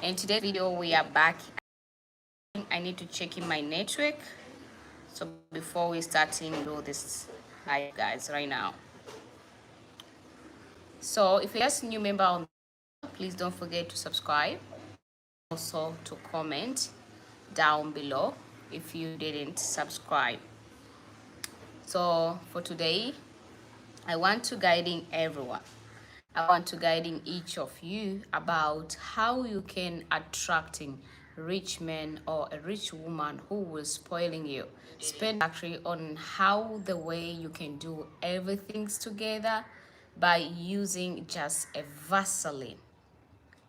In today's video, we are back. I need to check in my network. So before we start in do this live guys right now. So if you're just a new member on the channel, please don't forget to subscribe. Also to comment down below if you didn't subscribe. So for today, I want to guiding everyone. I want to guiding each of you about how you can attracting rich men or a rich woman who will spoiling you. Spend actually on how the way you can do everything together by using just a Vaseline.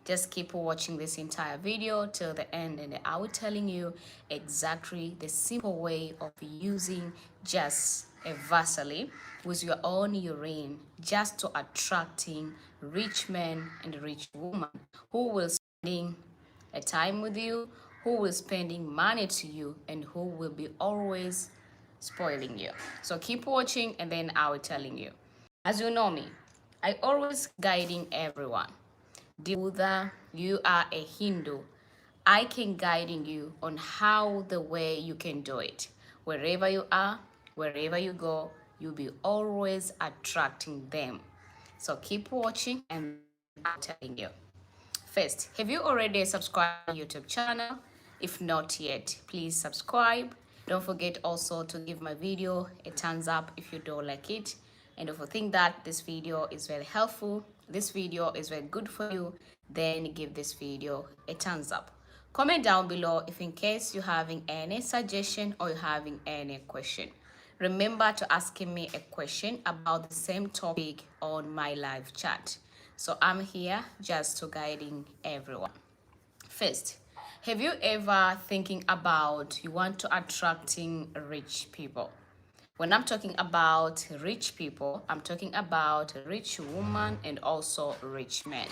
Just keep watching this entire video till the end and I will telling you exactly the simple way of using just a Vaseline with your own urine just to attracting rich men and rich women who will spending a time with you, who will spending money to you and who will be always spoiling you. So keep watching and then I will telling you. As you know me, I always guiding everyone. Buddha, you are a Hindu. I can guiding you on how the way you can do it. Wherever you are, wherever you go, you'll be always attracting them. So keep watching and I'm telling you. First, have you already subscribed to my YouTube channel? If not yet, please subscribe. Don't forget also to give my video a thumbs up if you don't like it. And if you think that this video is very helpful, this video is very good for you, then give this video a thumbs up. Comment down below if in case you're having any suggestion or you're having any question. Remember to asking me a question about the same topic on my live chat. So I'm here just to guiding everyone. First, have you ever thinking about you want to attracting rich people? When I'm talking about rich people, I'm talking about rich woman and also rich men.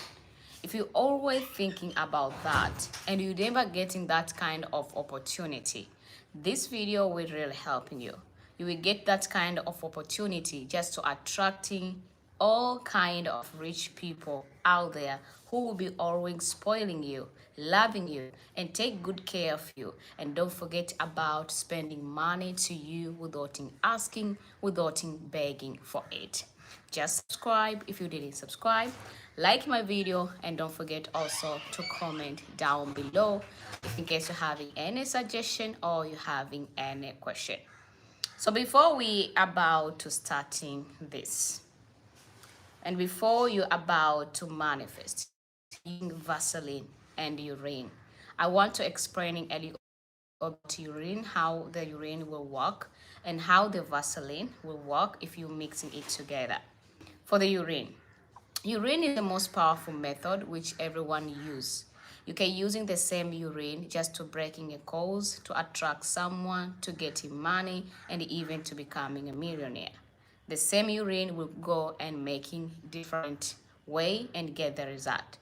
If you always thinking about that and you never getting that kind of opportunity, this video will really help you. You will get that kind of opportunity just to attracting all kind of rich people out there who will be always spoiling you, loving you, and take good care of you. And don't forget about spending money to you without asking, without begging for it. Just subscribe if you didn't subscribe, like my video, and don't forget also to comment down below if in case you're having any suggestion or you're having any question. So before we about to starting this, and before you're about to manifest using Vaseline and urine, I want to explain a little about urine, how the urine will work, and how the Vaseline will work if you're mixing it together. For the urine, urine is the most powerful method which everyone use. You can using the same urine just to breaking a cause, to attract someone, to getting money, and even to becoming a millionaire. The same urine will go and making different way and get the result.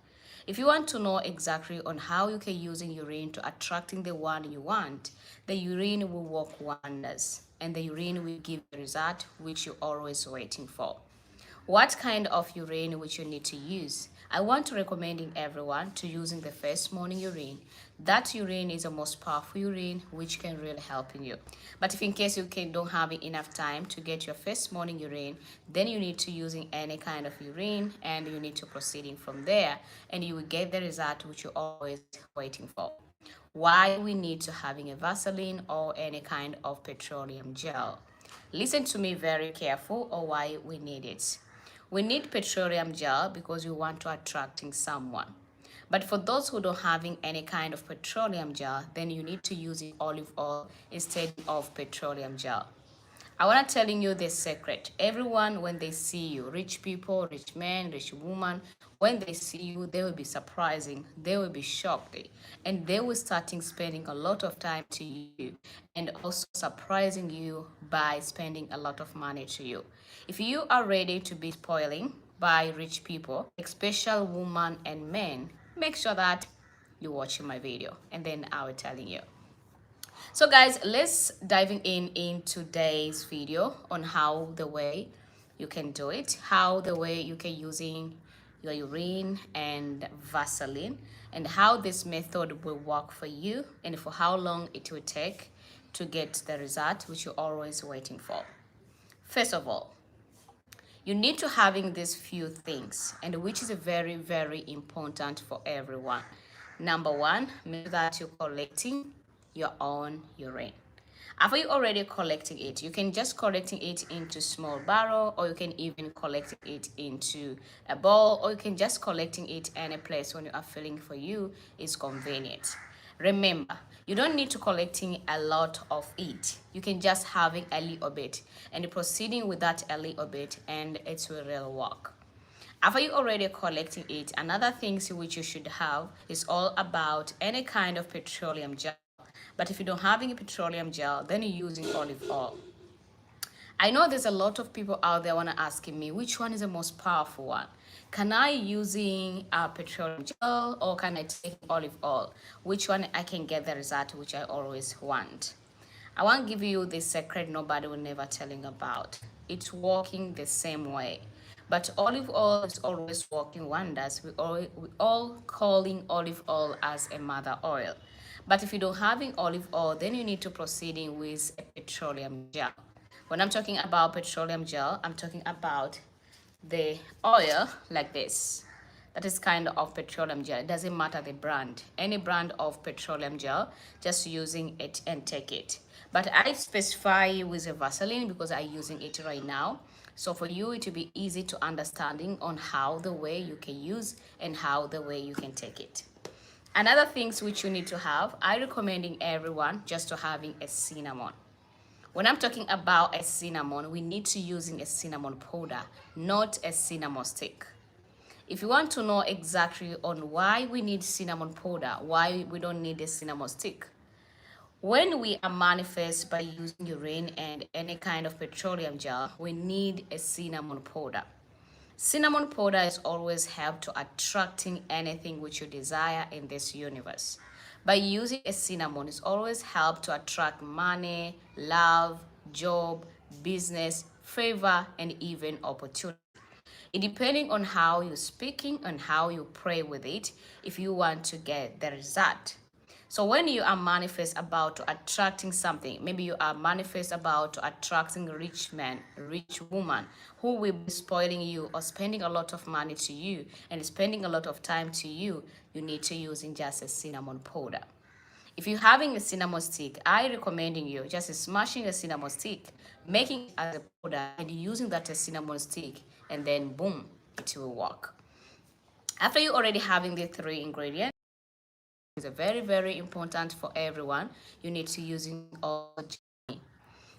If you want to know exactly on how you can using urine to attracting the one you want, the urine will work wonders and the urine will give the result which you're always waiting for. What kind of urine which you need to use? I want to recommending everyone to using the first morning urine. That urine is the most powerful urine which can really help you. But if in case don't have enough time to get your first morning urine, then you need to using any kind of urine and you need to proceeding from there and you will get the result which you're always waiting for. Why we need to having a Vaseline or any kind of petroleum gel? Listen to me very careful or why we need it. We need petroleum gel because we want to attracting someone. But for those who don't having any kind of petroleum gel, then you need to use olive oil instead of petroleum gel. I want to telling you this secret. Everyone, when they see you, rich people, rich men, rich woman, when they see you, they will be surprising. They will be shocked. And they will starting spending a lot of time to you and also surprising you by spending a lot of money to you. If you are ready to be spoiling by rich people, especially women and men, make sure that you're watching my video and then I will telling you. So guys, let's diving in today's video on how the way you can do it, how the way you can using your urine and Vaseline, and how this method will work for you and for how long it will take to get the result which you're always waiting for. First of all, you need to having these few things, and which is very, very important for everyone. Number one, make sure that you're collecting your own urine. After you already collecting it, you can just collecting it into small barrel, or you can even collect it into a bowl, or you can just collecting it any place when you are feeling for you is convenient. Remember, you don't need to collecting a lot of it. You can just having a little bit and proceeding with that a little bit, and it will really work. After you already collecting it, another things which you should have is all about any kind of petroleum gel. But if you don't have any petroleum gel, then you're using olive oil. I know there's a lot of people out there wanna asking me which one is the most powerful one. Can I using a petroleum gel or can I take olive oil? Which one I can get the result which I always want? I won't give you the secret nobody will never telling about. It's working the same way. But olive oil is always working wonders. We all calling olive oil as a mother oil. But if you don't having olive oil, then you need to proceeding with a petroleum gel. When I'm talking about petroleum gel, I'm talking about the oil like this. That is kind of petroleum gel. It doesn't matter the brand. Any brand of petroleum gel, just using it and take it. But I specify with a Vaseline because I'm using it right now. So for you, it will be easy to understanding on how the way you can use and how the way you can take it. Another things which you need to have, I recommending everyone just to having a cinnamon. When I'm talking about a cinnamon, we need to using a cinnamon powder, not a cinnamon stick. If you want to know exactly on why we need cinnamon powder, why we don't need a cinnamon stick, when we are manifest by using urine and any kind of petroleum gel, we need a cinnamon powder. Cinnamon powder is always help to attracting anything which you desire in this universe. By using a cinnamon, it's always help to attract money, love, job, business, favor, and even opportunity. It depending on how you're speaking and how you pray with it, if you want to get the result. So when you are manifest about to attracting something, maybe you are manifest about to attracting a rich man, rich woman who will be spoiling you or spending a lot of money to you and spending a lot of time to you, you need to using just a cinnamon powder. If you're having a cinnamon stick, I recommending you just smashing a cinnamon stick, making it as a powder and using that as cinnamon stick, and then boom, it will work. After you already having the three ingredients, it's very, very important for everyone. You need to using all honey.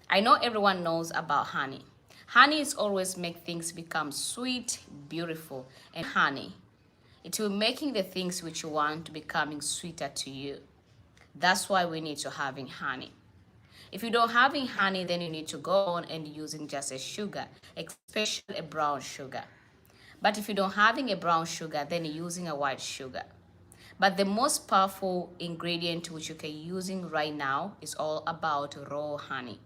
I know everyone knows about honey. Honey is always make things become sweet, beautiful, and honey. It will making the things which you want to becoming sweeter to you. That's why we need to having honey. If you don't having honey, then you need to go on and using just a sugar, especially a brown sugar. But if you don't having a brown sugar, then you're using a white sugar. But the most powerful ingredient which you can using right now is all about raw honey.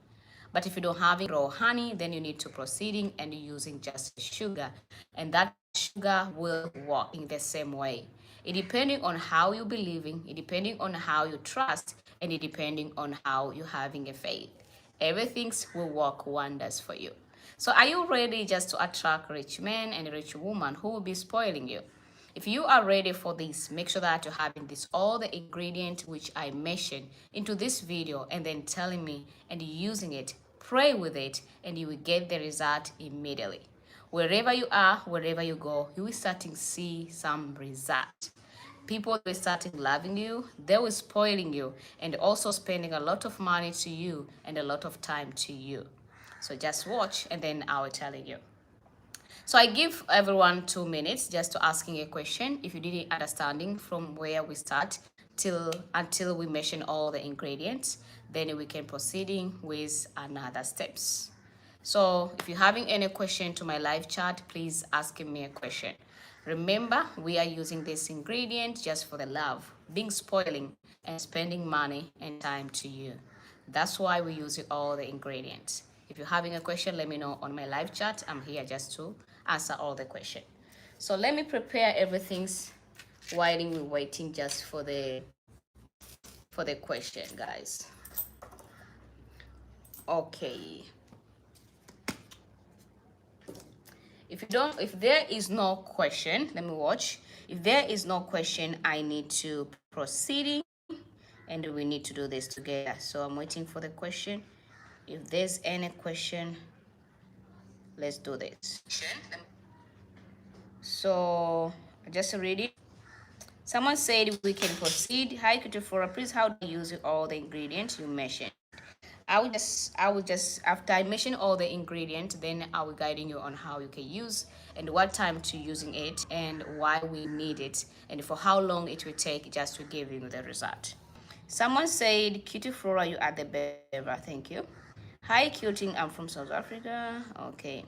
But if you don't have raw honey, then you need to proceeding and using just sugar, and that sugar will work in the same way. It depending on how you believing, it depending on how you trust, and it depending on how you having a faith. Everything will work wonders for you. So are you ready just to attract rich men and rich women who will be spoiling you? If you are ready for this, make sure that you're having this all the ingredients which I mentioned into this video and then telling me and using it, pray with it, and you will get the result immediately. Wherever you are, wherever you go, you will start to see some result. People will start loving you, they will spoiling you, and also spending a lot of money to you and a lot of time to you. So just watch and then I will tell you. So I give everyone 2 minutes just to asking a question. If you didn't understanding from where we start till until we mention all the ingredients, then we can proceeding with another steps. So if you're having any question to my live chat, please ask me a question. Remember, we are using this ingredient just for the love, being spoiling and spending money and time to you. That's why we use all the ingredients. If you're having a question, let me know on my live chat. I'm here just to answer all the questions. So let me prepare everything while we're waiting just for the question, guys. Okay. If there is no question, let me watch. If there is no question, I need to proceed, and we need to do this together. So I'm waiting for the question. If there's any question, let's do this. So I just read it. Someone said we can proceed. Hi, Kutu, please, how do you use all the ingredients you mentioned? I will just after I mention all the ingredients, then I will guiding you on how you can use and what time to using it and why we need it and for how long it will take just to give you the result. Someone said, Cutie Flora, you are the bearer. Thank you. Hi, Cuting, I'm from South Africa. Okay.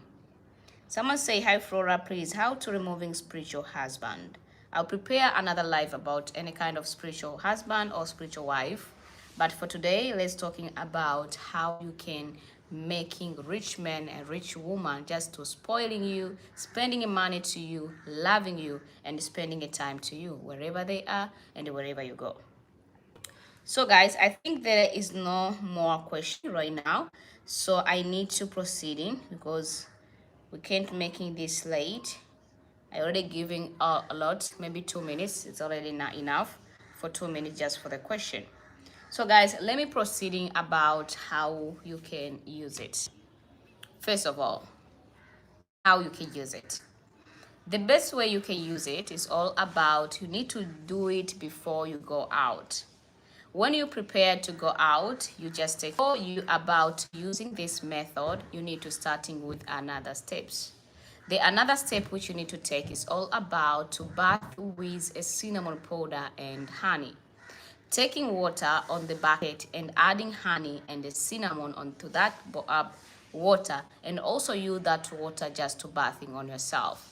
Someone say, hi Flora, please, how to removing spiritual husband. I'll prepare another live about any kind of spiritual husband or spiritual wife. But for today, let's talking about how you can making rich men and rich woman just to spoiling you, spending money to you, loving you, and spending a time to you wherever they are and wherever you go. So guys, I think there is no more question right now. So I need to proceeding because we can't making this late. I already giving a lot, maybe 2 minutes. It's already not enough for 2 minutes just for the question. So guys, let me proceeding about how you can use it. First of all, how you can use it. The best way you can use it is all about you need to do it before you go out. When you prepare to go out, you just take, before you about using this method, you need to starting with another steps. The another step which you need to take is all about to bath with a cinnamon powder and honey. Taking water on the bucket and adding honey and the cinnamon onto that water, and also use that water just to bathing on yourself.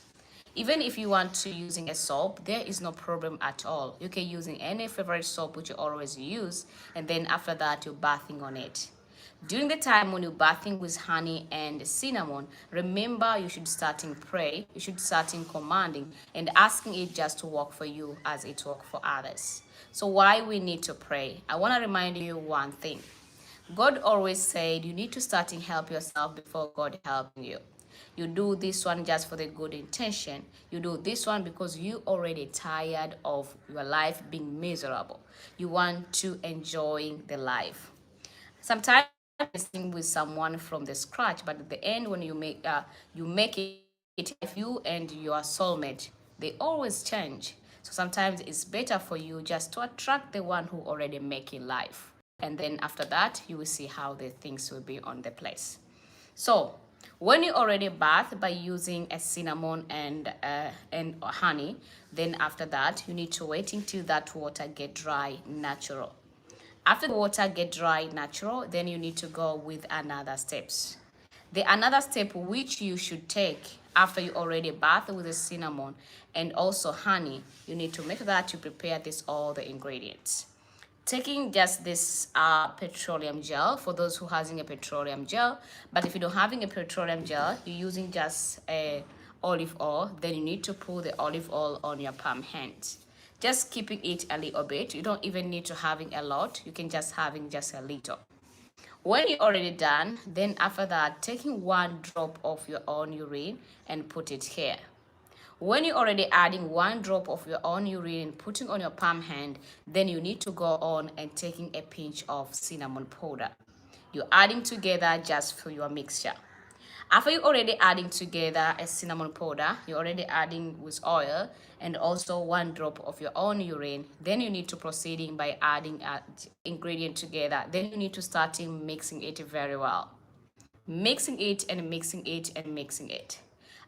Even if you want to using a soap, there is no problem at all. You can using any favorite soap which you always use, and then after that you're bathing on it. During the time when you're bathing with honey and cinnamon, remember you should start in pray, you should start in commanding and asking it just to work for you as it work for others. So why we need to pray? I want to remind you one thing. God always said you need to start and help yourself before God helping you. You do this one just for the good intention. You do this one because you already tired of your life being miserable. You want to enjoy the life. Sometimes sing with someone from the scratch, but at the end when you make it if you and your soulmate, they always change. So sometimes it's better for you just to attract the one who already making life, and then after that you will see how the things will be on the place. So when you already bath by using a cinnamon and honey, then after that you need to wait until that water get dry natural. After the water get dry natural, then you need to go with another steps. The another step which you should take after you already bath with the cinnamon and also honey, you need to make that you prepare this all the ingredients. Taking just this petroleum gel for those who having a petroleum gel, but if you don't having a petroleum gel, you're using just a olive oil, then you need to put the olive oil on your palm hand. Just keeping it a little bit. You don't even need to having a lot. You can just having just a little. When you're already done, then after that, taking one drop of your own urine and put it here. When you're already adding one drop of your own urine and putting on your palm hand, then you need to go on and taking a pinch of cinnamon powder. You're adding together just for your mixture. After you already adding together a cinnamon powder, you're already adding with oil and also one drop of your own urine. Then you need to proceeding by adding an ingredient together. Then you need to start mixing it very well. Mixing it and mixing it and mixing it.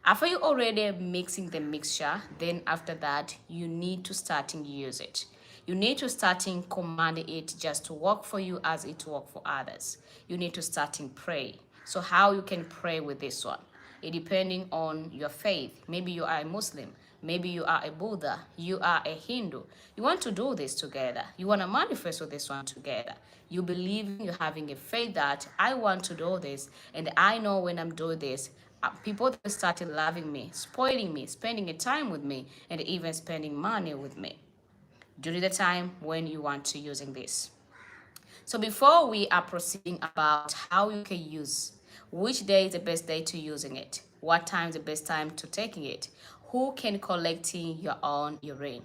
After you already mixing the mixture, then after that, you need to start and use it. You need to start in commanding it just to work for you as it work for others. You need to start in pray. So how you can pray with this one? It depending on your faith. Maybe you are a Muslim. Maybe you are a Buddha. You are a Hindu. You want to do this together. You want to manifest with this one together. You believe you're having a faith that I want to do this, and I know when I'm doing this, people that started loving me, spoiling me, spending a time with me, and even spending money with me during the time when you want to using this. So before we are proceeding about how you can use, which day is the best day to using it, what time is the best time to taking it, who can collecting your own urine,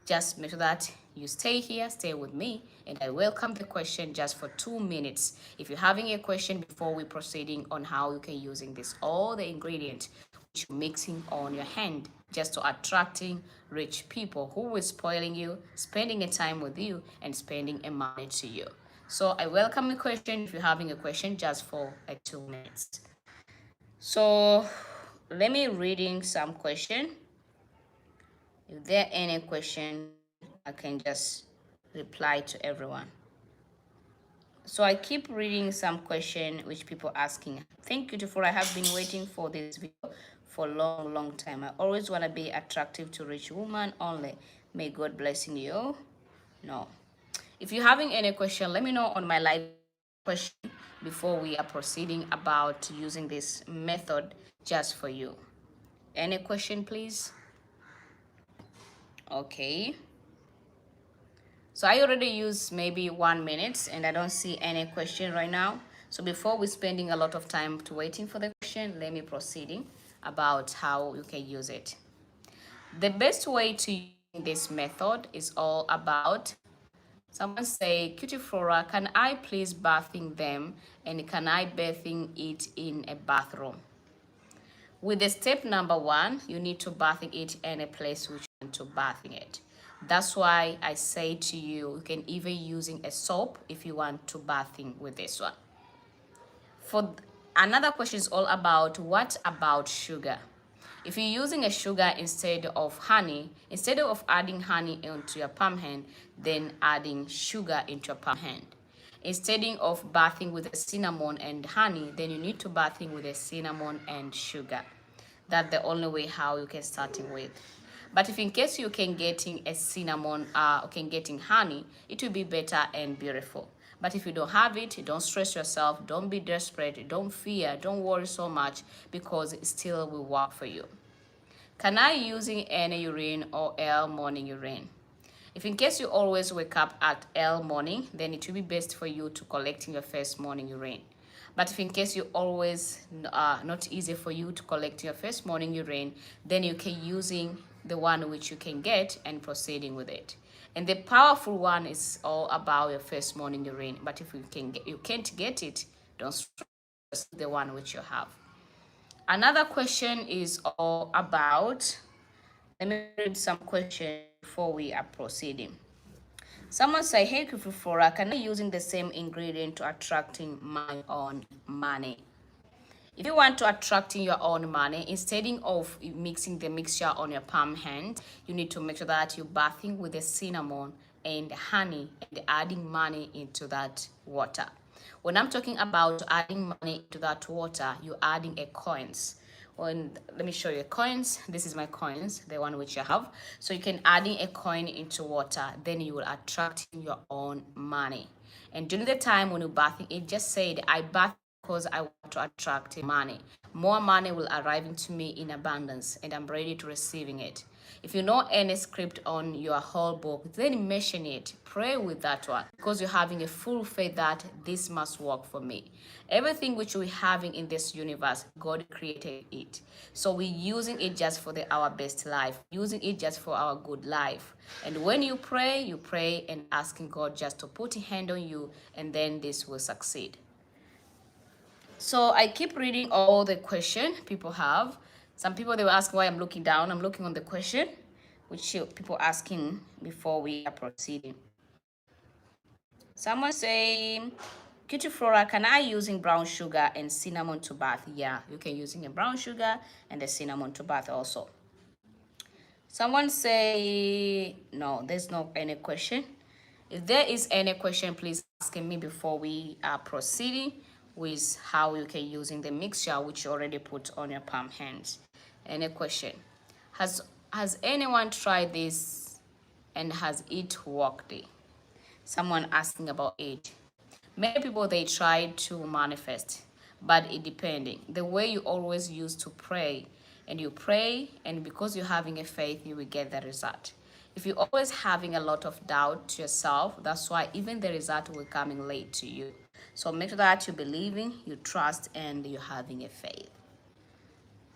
just make sure that you stay here, stay with me, and I welcome the question just for 2 minutes. If you're having a question before we proceeding on how you can using this, all the ingredients which you're mixing on your hand just to attracting rich people who will spoiling you, spending a time with you, and spending a money to you. So I welcome the question if you're having a question just for 2 minutes. So let me reading some question. If there are any question, I can just reply to everyone. So I keep reading some question which people asking. Thank you for I have been waiting for this video for a long time. I always want to be attractive to rich woman only. May God blessing you. No. If you're having any question, let me know on my live question before we are proceeding about using this method just for you. Any question, please? Okay. So I already used maybe 1 minute and I don't see any question right now. So before we spending a lot of time to waiting for the question, let me proceeding about how you can use it. The best way to use this method is all about, someone say, Cutie Flora, can I please bathing them and can I bathing it in a bathroom? With the step number 1, you need to bathing it in a place which you want to bathing it. That's why I say to you, you can even using a soap if you want to bathing with this one. For another question is all about, what about sugar? If you're using a sugar instead of honey, instead of adding honey into your palm hand, then adding sugar into your palm hand. Instead of bathing with a cinnamon and honey, then you need to bathing with a cinnamon and sugar. That's the only way how you can starting with. But if in case you can getting a cinnamon, can getting honey, it will be better and beautiful. But if you don't have it, don't stress yourself, don't be desperate, don't fear, don't worry so much, because it still will work for you. Can I using any urine or L morning urine? If in case you always wake up at L morning, then it will be best for you to collecting your first morning urine. But if in case you always not easy for you to collect your first morning urine, then you can using the one which you can get and proceeding with it. And the powerful one is all about your first morning urine. But if you can't get it, don't stress the one which you have. Another question is all about, let me read some questions before we are proceeding. Someone say, hey Kufufora, can I using the same ingredient to attracting my own money? If you want to attracting your own money, instead of mixing the mixture on your palm hand, you need to make sure that you're bathing with the cinnamon and honey and adding money into that water. When I'm talking about adding money into that water, you're adding a coins. Let me show you coins. This is my coins, the one which I have. So you can adding a coin into water, then you will attract your own money. And during the time when you're bathing, it just said, I bath because I want to attract money. More money will arrive into me in abundance and I'm ready to receiving it. If you know any script on your whole book, then mention it. Pray with that one because you're having a full faith that this must work for me. Everything which we're having in this universe, God created it. So we're using it just for our best life, using it just for our good life. And when you pray and asking God just to put a hand on you, and then this will succeed. So I keep reading all the question people have. Some people, they will ask why I'm looking down. I'm looking on the question, which people asking before we are proceeding. Someone say, Cutie Flora, can I using brown sugar and cinnamon to bath? Yeah, you can using a brown sugar and the cinnamon to bath also. Someone say, no, there's no any question. If there is any question, please ask me before we are proceeding with how you can using the mixture which you already put on your palm hands. Any question? Has anyone tried this and has it worked? Someone asking about it. Many people, they try to manifest, but it depending. The way you always used to pray, and you pray, and because you're having a faith, you will get the result. If you're always having a lot of doubt to yourself, that's why even the result will coming late to you. So make sure that you're believing, you trust, and you're having a faith.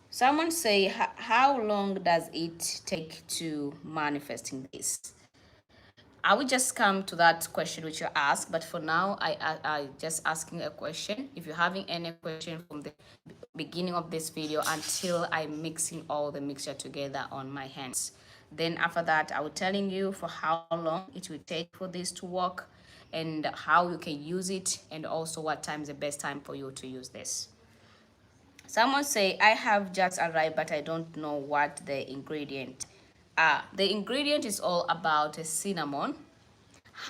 Someone say, how long does it take to manifesting this? I will just come to that question which you asked, but for now, I just asking a question. If you're having any question from the beginning of this video until I'm mixing all the mixture together on my hands, then after that, I will telling you for how long it will take for this to work and how you can use it, and also what time is the best time for you to use this. Someone say, I have just arrived, but I don't know what the ingredient are. The ingredient is all about a cinnamon,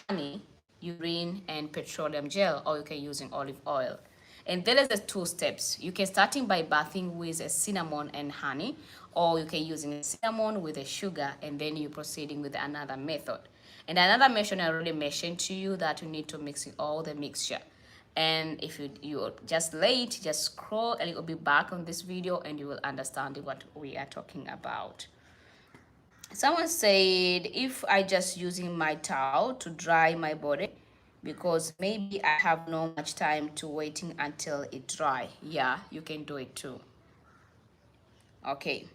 honey, urine, and petroleum gel, or you can use in olive oil. And there is the two steps. You can starting by bathing with a cinnamon and honey, or you can using a cinnamon with a sugar, and then you proceeding with another method. And another method I already mentioned to you that you need to mix in all the mixture. And if you're just late, just scroll a little bit back on this video and you will understand what we are talking about. Someone said, if I just using my towel to dry my body, because maybe I have no much time to waiting until it dry. Yeah, you can do it too. Okay.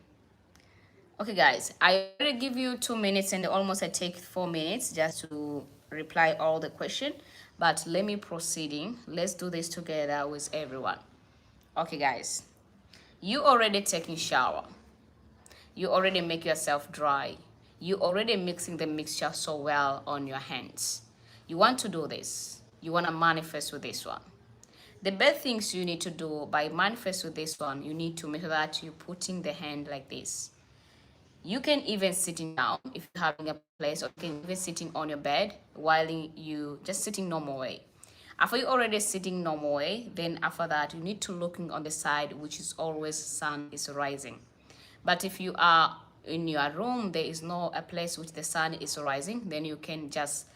Okay, guys, I already give you 2 minutes and almost I take 4 minutes just to reply all the question. But let me proceeding. Let's do this together with everyone. Okay, guys, you already taking shower. You already make yourself dry. You already mixing the mixture so well on your hands. You want to do this. You want to manifest with this one. The best things you need to do by manifest with this one, you need to make sure that you're putting the hand like this. You can even sitting down if you're having a place, or you can even sitting on your bed while you just sitting normal way. After you already sitting normal way, then after that you need to looking on the side which is always sun is rising. But if you are in your room, there is no a place which the sun is rising, then you can just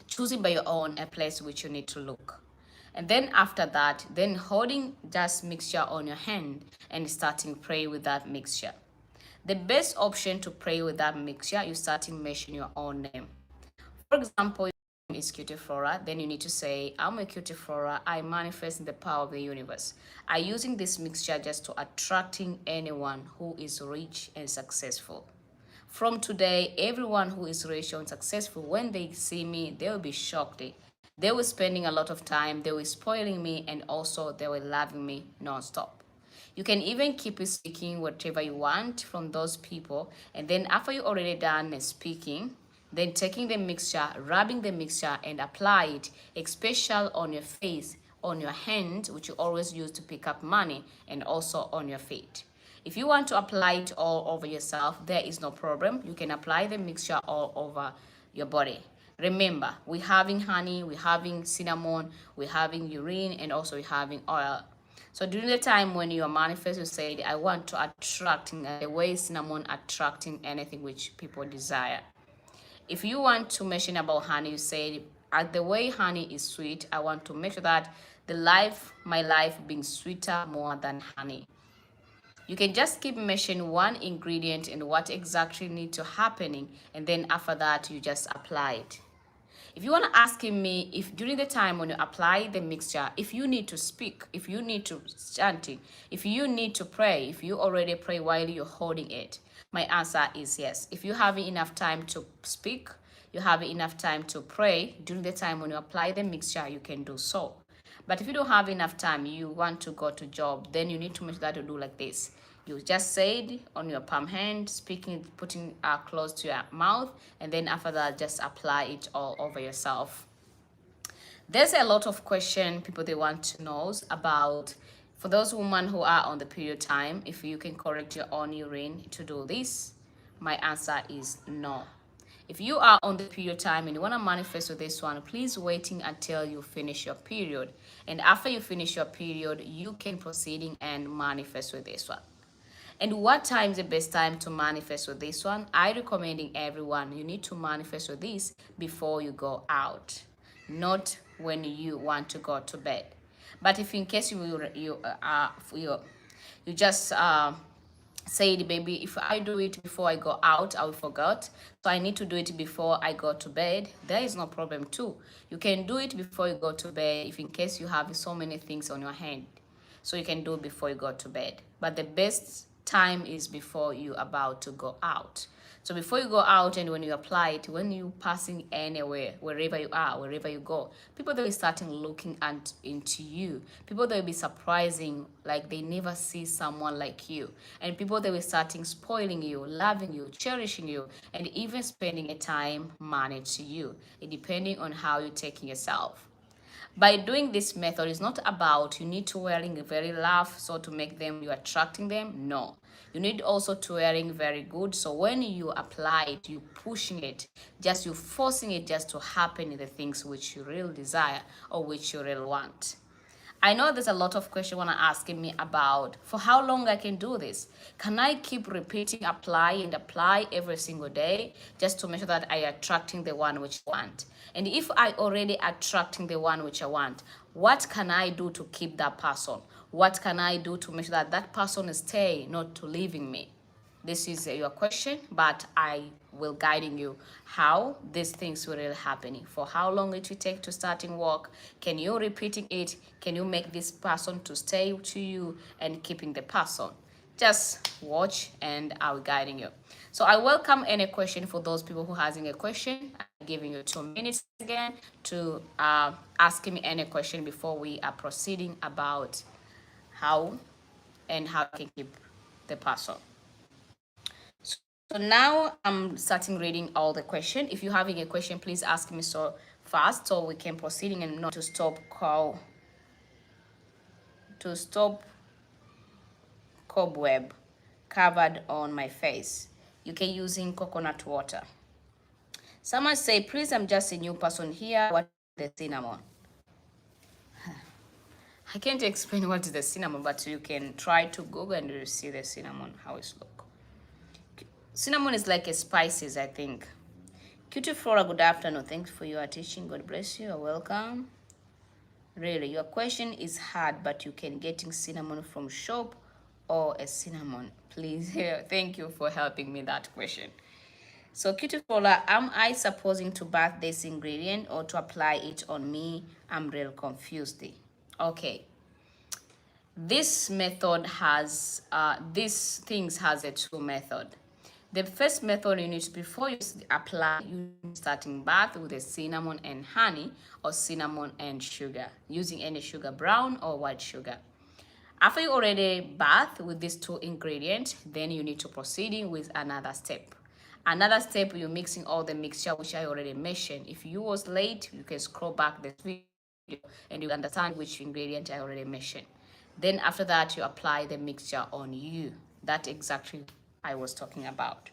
choosing by your own a place which you need to look. And then after that, then holding just mixture on your hand and starting pray with that mixture. The best option to pray with that mixture, you starting mention your own name. For example, your name is Cutie Flora, then you need to say, I'm a Cutie Flora, I manifest in the power of the universe. I'm using this mixture just to attracting anyone who is rich and successful. From today, everyone who is rich and successful, when they see me, they will be shocked. They will spending a lot of time, they will spoiling me, and also they will loving me non-stop. You can even keep speaking whatever you want from those people, and then after you already done speaking, then taking the mixture, rubbing the mixture and apply it, especially on your face, on your hand, which you always use to pick up money, and also on your feet. If you want to apply it all over yourself, there is no problem. You can apply the mixture all over your body. Remember, we're having honey, we're having cinnamon, we're having urine, and also we're having oil. So during the time when you are manifest, you say, I want to attracting the way cinnamon attracting anything which people desire. If you want to mention about honey, you say, at the way honey is sweet, I want to make sure that my life being sweeter more than honey. You can just keep mentioning one ingredient and what exactly need to happening, and then after that you just apply it. If you want to ask me if during the time when you apply the mixture, if you need to speak, if you need to chanting, if you need to pray, if you already pray while you're holding it, my answer is yes. If you have enough time to speak, you have enough time to pray during the time when you apply the mixture, you can do so. But if you don't have enough time, you want to go to job, then you need to make sure that you do like this. You just said on your palm hand, speaking, putting close to your mouth, and then after that, just apply it all over yourself. There's a lot of question people they want to know about. For those women who are on the period time, if you can correct your own urine to do this, my answer is no. If you are on the period time and you want to manifest with this one, please waiting until you finish your period. And after you finish your period, you can proceeding and manifest with this one. And what time is the best time to manifest with this one? I recommending everyone, you need to manifest with this before you go out, not when you want to go to bed. But if in case you just said, maybe if I do it before I go out, I will forget, so I need to do it before I go to bed, there is no problem too. You can do it before you go to bed if in case you have so many things on your hand, so you can do it before you go to bed. But the best time is before you about to go out. So before you go out, and when you apply it, when you passing anywhere, wherever you are, wherever you go, people they'll be starting looking into you. People they'll be surprising, like they never see someone like you. And people they will starting spoiling you, loving you, cherishing you, and even spending a time money to you, depending on how you're taking yourself. By doing this method, it's not about you need to wearing a very rough so to make them you attracting them. No, you need also to wearing very good, so when you apply it, you pushing it, just you forcing it just to happen in the things which you really desire or which you really want. I know there's a lot of questions wanna asking me about for how long I can do this. Can I keep repeating apply and apply every single day just to make sure that I attracting the one which I want? And if I already attracting the one which I want, what can I do to keep that person? What can I do to make sure that that person is staying, not to leaving me? This is your question, but I will guiding you how these things will really happening. For how long it will take to starting work? Can you repeating it? Can you make this person to stay to you and keeping the person? Just watch and I will guiding you. So I welcome any question for those people who having a question. I'm giving you 2 minutes again to ask me any question before we are proceeding about how and how you can keep the person. So now I'm starting reading all the question. If you're having a question, please ask me so fast so we can proceeding and not to stop cobweb covered on my face. You can using coconut water. Someone say, please, I'm just a new person here. What is the cinnamon? I can't explain what is the cinnamon, but you can try to Google and you see the cinnamon, how it looks. Cinnamon is like a spices, I think. Cutie Flora, good afternoon. Thanks for your teaching. God bless you. You're welcome. Really, your question is hard, but you can getting cinnamon from shop or a cinnamon. Please, thank you for helping me that question. So, Cutie Flora, am I supposing to bath this ingredient or to apply it on me? I'm real confused. Okay. This method has, these things has a two method. The first method you need to, before you apply, you starting bath with a cinnamon and honey or cinnamon and sugar, using any sugar, brown or white sugar. After you already bath with these two ingredients, then you need to proceeding with another step. Another step, you're mixing all the mixture which I already mentioned. If you was late, you can scroll back this video and you understand which ingredient I already mentioned. Then after that, you apply the mixture on you. That exactly I was talking about.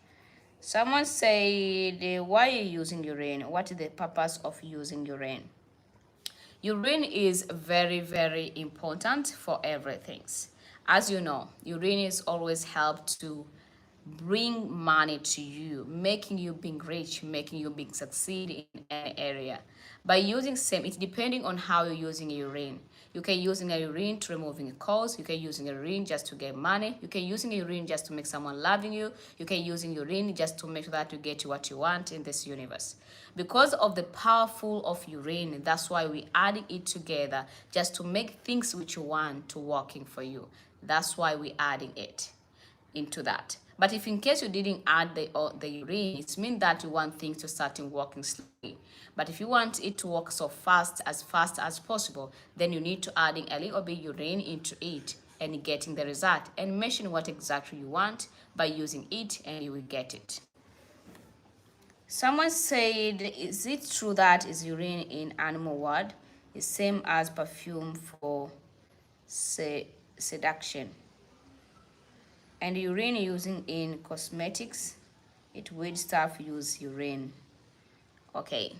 Someone said, why are you using urine? What is the purpose of using urine? Urine is very, very important for everything. As you know, urine is always help to bring money to you, making you being rich, making you being succeed in any area. By using same, it's depending on how you're using urine. You can using a urine to removing a cause. You can using a urine just to get money. You can using a urine just to make someone loving you. You can using urine just to make sure that you get what you want in this universe. Because of the powerful of urine, that's why we adding it together just to make things which you want to working for you. That's why we adding it into that. But if in case you didn't add the urine, it means that you want things to start working slowly. But if you want it to work so fast as possible, then you need to adding a little bit urine into it and getting the result. And mention what exactly you want by using it and you will get it. Someone said, is it true that is urine in animal world is same as perfume for seduction? And urine using in cosmetics, it weird stuff use urine. Okay,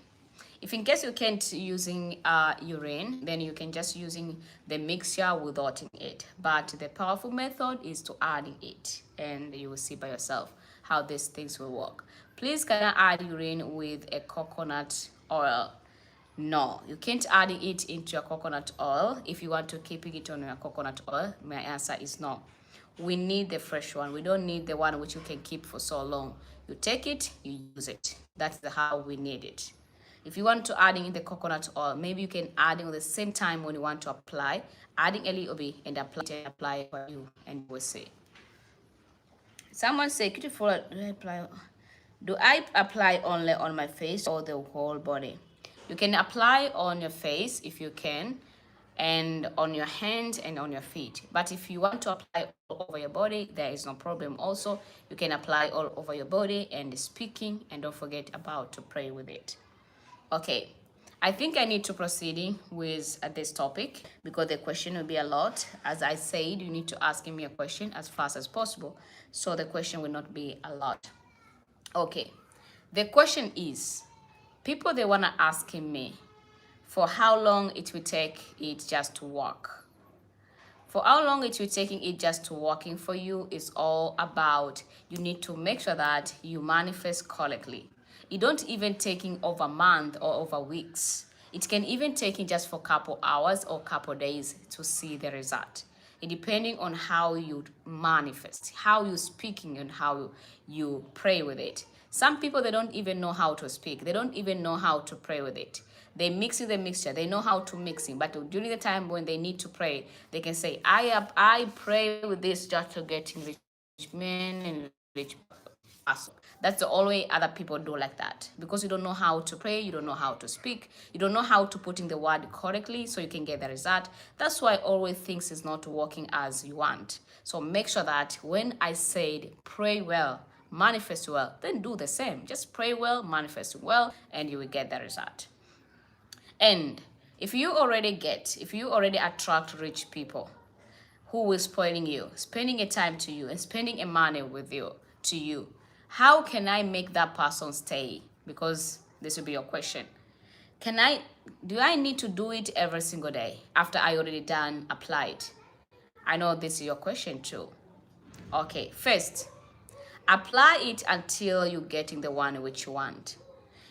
if in case you can't using urine, then you can just using the mixture without it. But the powerful method is to adding it, and you will see by yourself how these things will work. Please can I add urine with a coconut oil? No, you can't add it into your coconut oil. If you want to keep it on your coconut oil, my answer is no. We need the fresh one. We don't need the one which you can keep for so long. You take it, you use it. That's how we need it. If you want to add in the coconut oil, maybe you can add in at the same time when you want to apply, adding a little bit and apply it for you, and we'll see. Someone say, could you follow, do I apply only on my face or the whole body? You can apply on your face if you can, and on your hands and on your feet. But if you want to apply all over your body, there is no problem. Also, you can apply all over your body and speaking, and don't forget about to pray with it. Okay, I think I need to proceed with this topic because the question will be a lot. As I said, you need to ask me a question as fast as possible, so the question will not be a lot. Okay, the question is, people they wanna ask me for how long it will take it just to walk. For how long it will taking it just to working for you is all about you need to make sure that you manifest correctly. It don't even taking over a month or over weeks. It can even take just for a couple hours or couple days to see the result. It depending on how you manifest, how you speaking and how you pray with it. Some people, they don't even know how to speak. They don't even know how to pray with it. They mix in the mixture. They know how to mix it. But during the time when they need to pray, they can say, I pray with this just to get rich men and rich person. That's the only way other people do like that. Because you don't know how to pray, you don't know how to speak, you don't know how to put in the word correctly so you can get the result. That's why always things is not working as you want. So make sure that when I said pray well, manifest well, then do the same. Just pray well, manifest well, and you will get the result. And if you already attract rich people who will spoiling you, spending a time to you and spending a money with you, to you, how can I make that person stay? Because this will be your question. Do I need to do it every single day after I already done applied? I know this is your question too. Okay, first, apply it until you're getting the one which you want.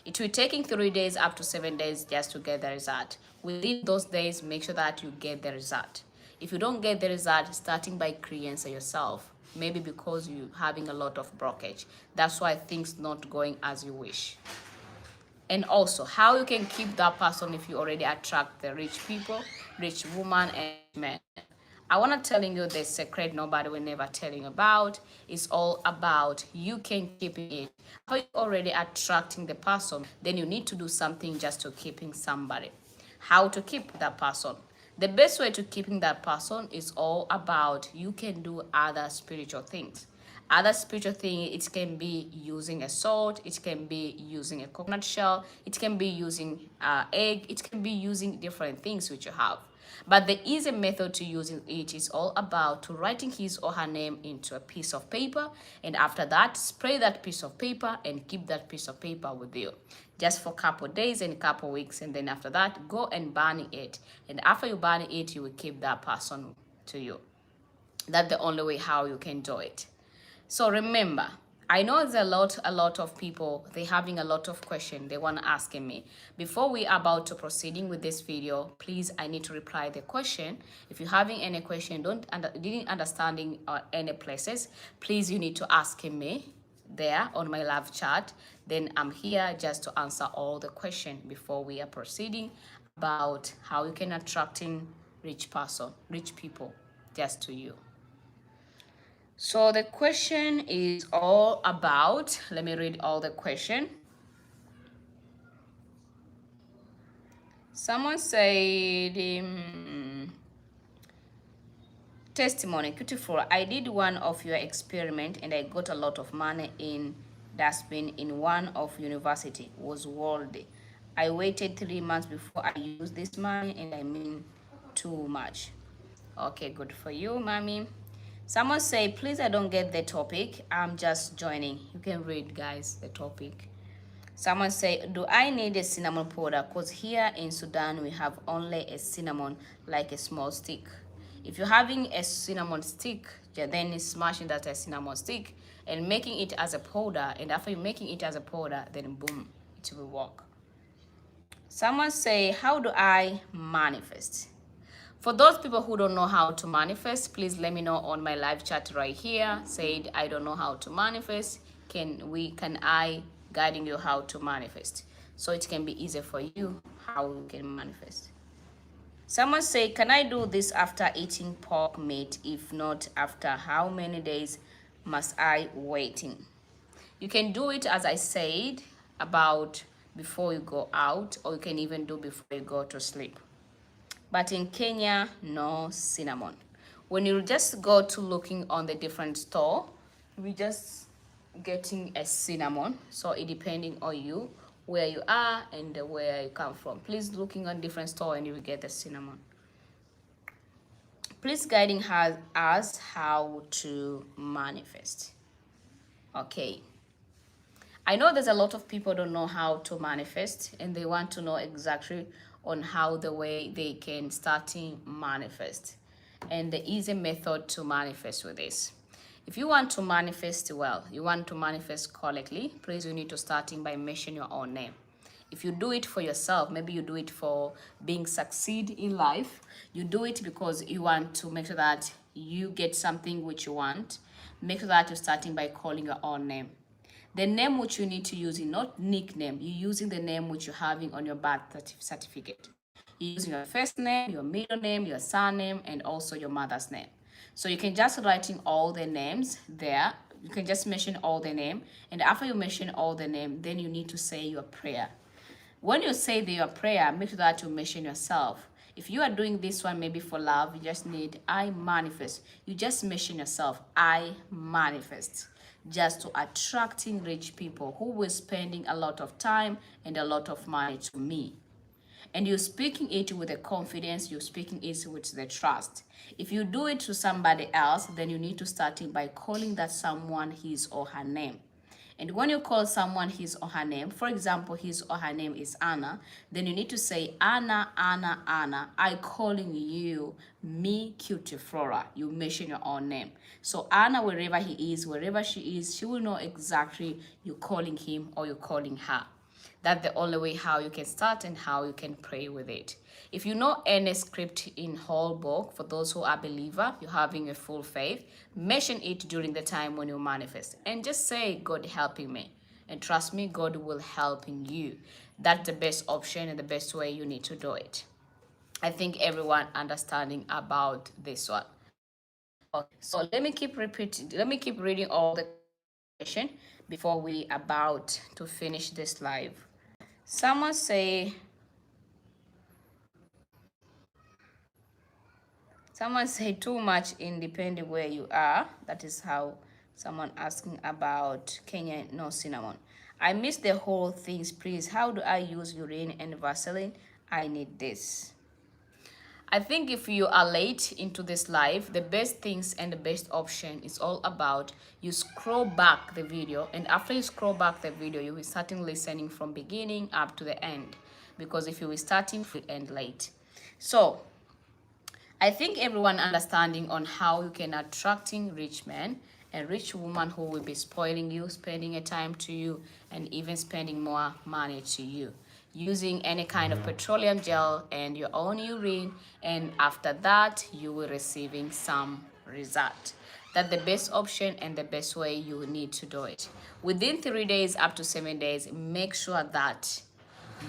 It will taking 3 days up to 7 days just to get the result. Within those days, make sure that you get the result. If you don't get the result, starting by creating yourself, maybe because you're having a lot of blockage. That's why things not going as you wish. And also, how you can keep that person if you already attract the rich people, rich woman and men. I want to telling you the secret nobody will never tell you about. It's all about you can keep it. How you already attracting the person, then you need to do something just to keeping somebody. How to keep that person? The best way to keeping that person is all about you can do other spiritual things. Other spiritual thing, it can be using a salt, it can be using a coconut shell, it can be using egg, it can be using different things which you have. But the easy method to using it is all about to writing his or her name into a piece of paper, and after that, spray that piece of paper and keep that piece of paper with you. Just for a couple days and a couple weeks, and then after that, go and burn it. And after you burn it, you will keep that person to you. That's the only way how you can do it. So remember, I know there's a lot of people, they having a lot of questions they want to ask me. Before we are about to proceeding with this video, please, I need to reply the question. If you're having any question, didn't understanding any places, please, you need to ask me there on my live chat. Then I'm here just to answer all the questions before we are proceeding about how you can attracting rich people just to you. So the question is all about, let me read all the question. Someone said, testimony, beautiful. I did one of your experiment and I got a lot of money in dustbin in one of university, was worldly. I waited 3 months before I used this money and I mean too much. Okay, good for you, mommy. Someone say, please, I don't get the topic. I'm just joining. You can read, guys, the topic. Someone say, do I need a cinnamon powder? Because here in Sudan, we have only a cinnamon, like a small stick. If you're having a cinnamon stick, then smashing that as cinnamon stick and making it as a powder. And after you're making it as a powder, then boom, it will work. Someone say, how do I manifest? For those people who don't know how to manifest, please let me know on my live chat right here. Said, I don't know how to manifest. Can I guiding you how to manifest? So it can be easier for you how you can manifest. Someone say, can I do this after eating pork meat? If not, after how many days must I waiting? You can do it as I said about before you go out, or you can even do before you go to sleep. But in Kenya, no cinnamon. When you just go to looking on the different store, we just getting a cinnamon. So it depending on you, where you are and where you come from. Please looking on different store and you will get the cinnamon. Please guiding us how to manifest. Okay. I know there's a lot of people don't know how to manifest and they want to know exactly on how the way they can starting manifest and the easy method to manifest with this. If you want to manifest well, you want to manifest correctly, please you need to starting by mentioning your own name. If you do it for yourself, maybe you do it for being succeed in life, you do it because you want to make sure that you get something which you want, make sure that you're starting by calling your own name. The name which you need to use is not nickname. You're using the name which you're having on your birth certificate. You're using your first name, your middle name, your surname, and also your mother's name. So you can just writing all the names there. You can just mention all the name. And after you mention all the name, then you need to say your prayer. When you say your prayer, make sure that you mention yourself. If you are doing this one maybe for love, you just need I manifest. You just mention yourself, I manifest. Just to attracting rich people who will spending a lot of time and a lot of money to me. And you're speaking it with the confidence, you're speaking it with the trust. If you do it to somebody else, then you need to start it by calling that someone his or her name. And when you call someone his or her name, for example, his or her name is Anna, then you need to say, Anna, Anna, Anna, I calling you, me, cutie Flora. You mention your own name. So Anna, wherever he is, wherever she is, she will know exactly you calling him or you're calling her. That's the only way how you can start and how you can pray with it. If you know any script in whole book, for those who are believer, you're having a full faith, mention it during the time when you manifest. And just say, God helping me. And trust me, God will helping you. That's the best option and the best way you need to do it. I think everyone understanding about this one. Okay, so let me keep reading all the question before we about to finish this live. Someone say too much independent where you are. That is how someone asking about Kenya no cinnamon. I missed the whole things, please. How do I use urine and Vaseline? I need this. I think if you are late into this live, the best things and the best option is all about you scroll back the video, and after you scroll back the video, you will starting listening from beginning up to the end, because if you will starting to end late. So I think everyone understanding on how you can attracting rich men and rich woman who will be spoiling you, spending a time to you, and even spending more money to you, using any kind of petroleum gel and your own urine, and after that you will receiving some result. That's the best option and the best way you need to do it. Within 3 days up to 7 days, make sure that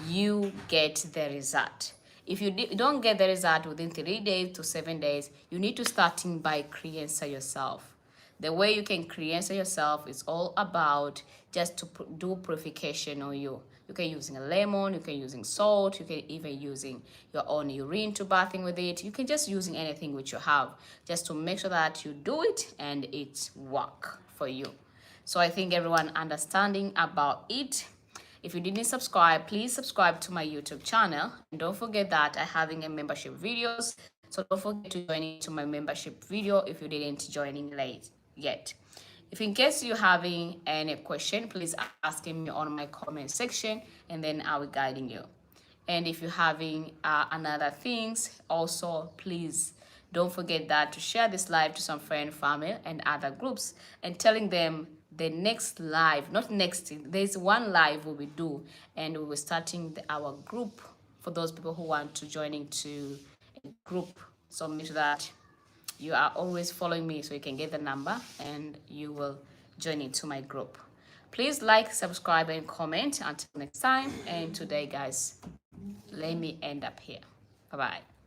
you get the result. If you don't get the result within 3 days to 7 days, you need to starting by creating yourself. The way you can create yourself is all about just to do purification on you. You can using a lemon, you can using salt, you can even using your own urine to bathing with it. You can just using anything which you have, just to make sure that you do it and it work for you. So I think everyone understanding about it. If you didn't subscribe, please subscribe to my YouTube channel. And don't forget that I'm having a membership videos. So don't forget to join into my membership video if you didn't join in late yet. If in case you're having any question, please ask me on my comment section and then I will guiding you. And if you're having another things, also please don't forget that to share this live to some friend, family, and other groups, and telling them the next live, not next, there's one live we will do, and we will starting our group for those people who want to join into a group. So make sure that you are always following me so you can get the number and you will join into my group. Please like, subscribe, and comment. Until next time. And today, guys, let me end up here. Bye-bye.